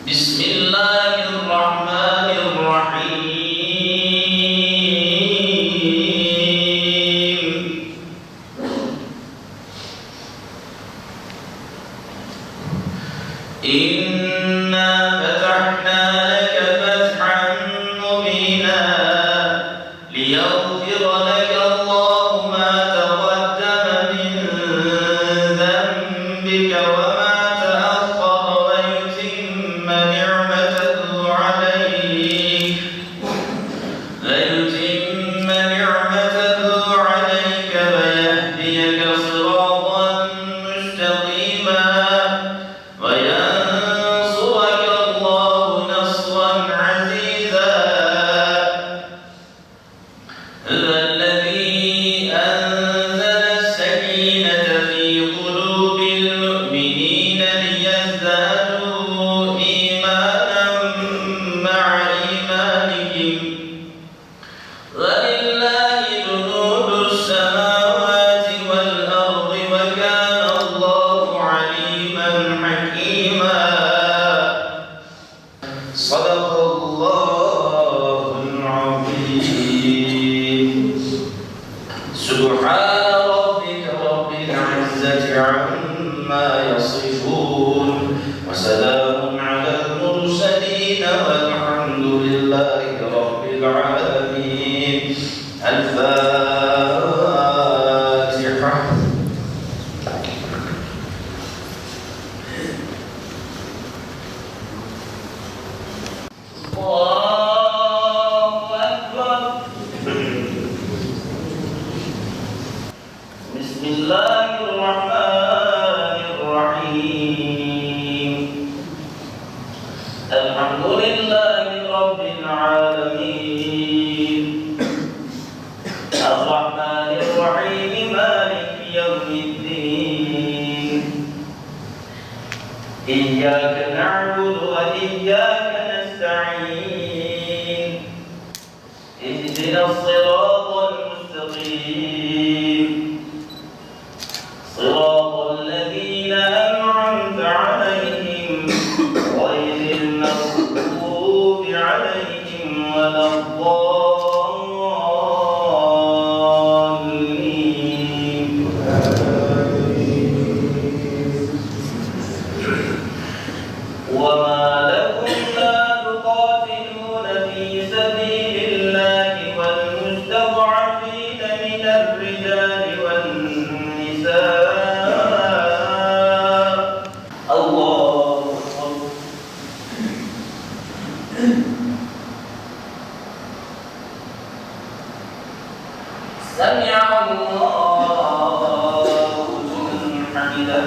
بسم الله الرحمن الرحيم. إنا فتحنا لك فتحا مبينا ليغفر لك الله ما تقدم من ذنبك وما تأخر ويتم نعمته عليك ويهديك صراطا مستقيما وينصرك الله نصرا عزيزا. هو الذي أنزل السكينة في قلوب المؤمنين ليزدادوا إيمانا مع إيمانهم ولله جنود السماوات والأرض وكان الله عليما حكيما. صدق الله العظيم. سبحان ربك رب العزة عما يصفون وسلام على المرسلين والحمد لله رب العالمين. الفاتحة. الله أكبر. بسم الله الرحمن الرحيم. الحمد لله رب العالمين الرحمن الرحيم مالك يوم الدين. إياك نعبد وإياك نستعين. اهدنا الصراط المستقيم صراط الذين أنعمت عليهم غير المغضوب عليهم ولا الضالين. وما لكم لا تقاتلون في سبيل الله والمستضعفين من الرجال والنساء. الله أكبر. سمع الله لمن حمده.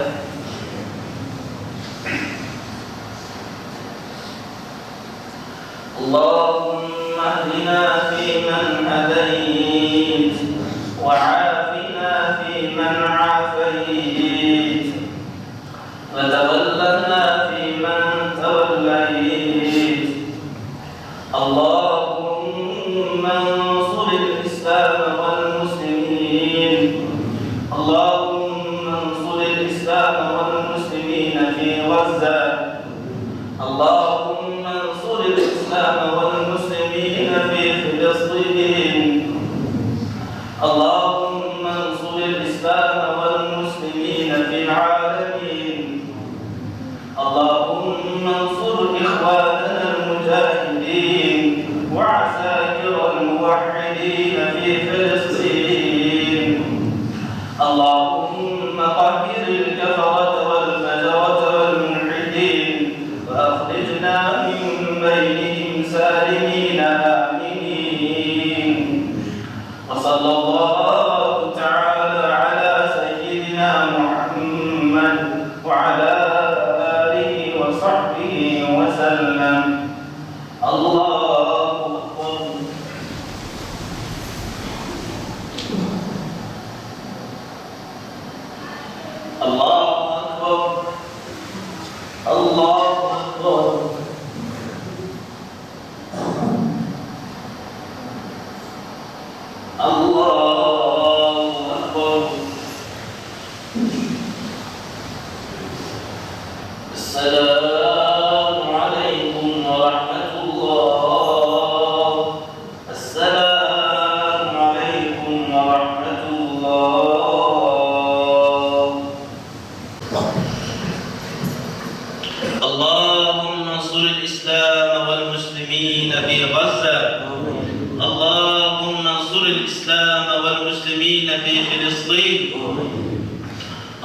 اللهم اهدنا فيمن هديت وعافنا فيمن عافيت وتولنا فيمن توليت. اللهم انصر الإسلام والمسلمين. اللهم انصر الإسلام والمسلمين في غزة. اللهم انصر الإسلام والمسلمين في فلسطين. اللهم انصر الإسلام والمسلمين في العالمين. اللهم انصر إخواننا المجاهدين وعساكر الموحدين في فلسطين. اللهم قهر الكفرة والفجرة والملحدين وأخرجنا من بينهم سالمين آمنين. وصلى الله تعالى على سيدنا محمد وعلى آله وصحبه وسلم. الله أكبر. الله أكبر. الله أكبر. الله أكبر. السلام عليكم اللهم انصر الإسلام والمسلمين في غزة. اللهم انصر الإسلام والمسلمين في فلسطين.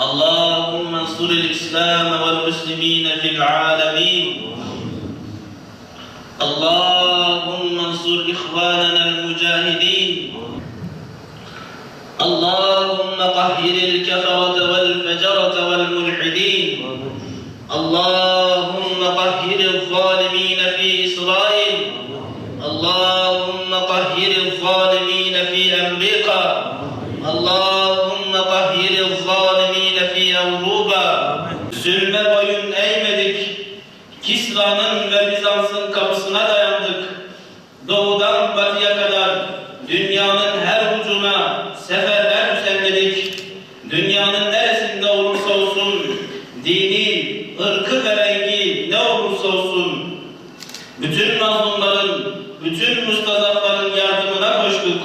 اللهم انصر الإسلام والمسلمين في العالمين. اللهم انصر إخواننا المجاهدين. اللهم طهر الكفرة والفجرة والملحدين. اللهم طهر الظالمين في إسرائيل. اللهم طهر الظالمين في أمريكا. اللهم طهر الظالمين في Avrupa. Zulme boyun eğmedik. Kisra'nın ve Bizans'ın kapısına dayandık. Doğudan batıya kadar dünyanın her ucuna seferler düzenledik. Dünyanın neresinde olursa olsun, dini, ırkı ve rengi ne olursa olsun, bütün mazlumların, bütün mustazafların yardımına koştuk.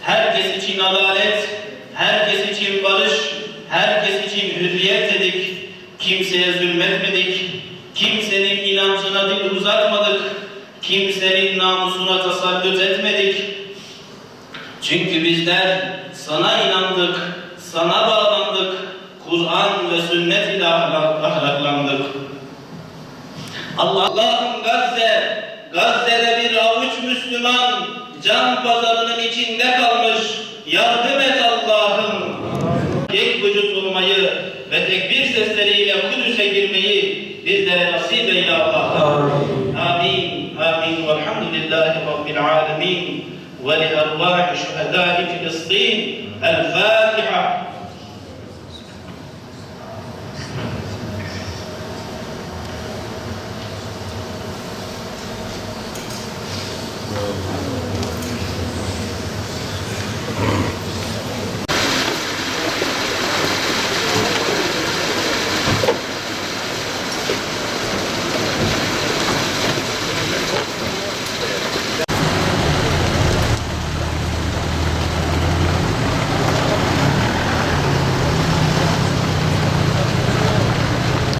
Herkes için adalet, herkes için barış, herkes için hürriyet dedik. Kimseye zulmetmedik, kimsenin inancına dil uzatmadık, kimsenin namusuna tasallut etmedik. Çünkü bizler sana inandık, sana bağlandık, Kur'an ve sünnet ile ahlaklandık. Allah'ım Gazze'de bir avuç Müslüman can pazarının içinde kalmış. Yardım et Allah'ım. Tek vücut olmayı ve tekbir sesleriyle Kudüs'e girmeyi bizlere nasip eyle Allah'ım. Amin. Amin. Velhamdülillahi Rabbil alemin. Ve li ervâhi şühedâi Filistin. El Fatiha.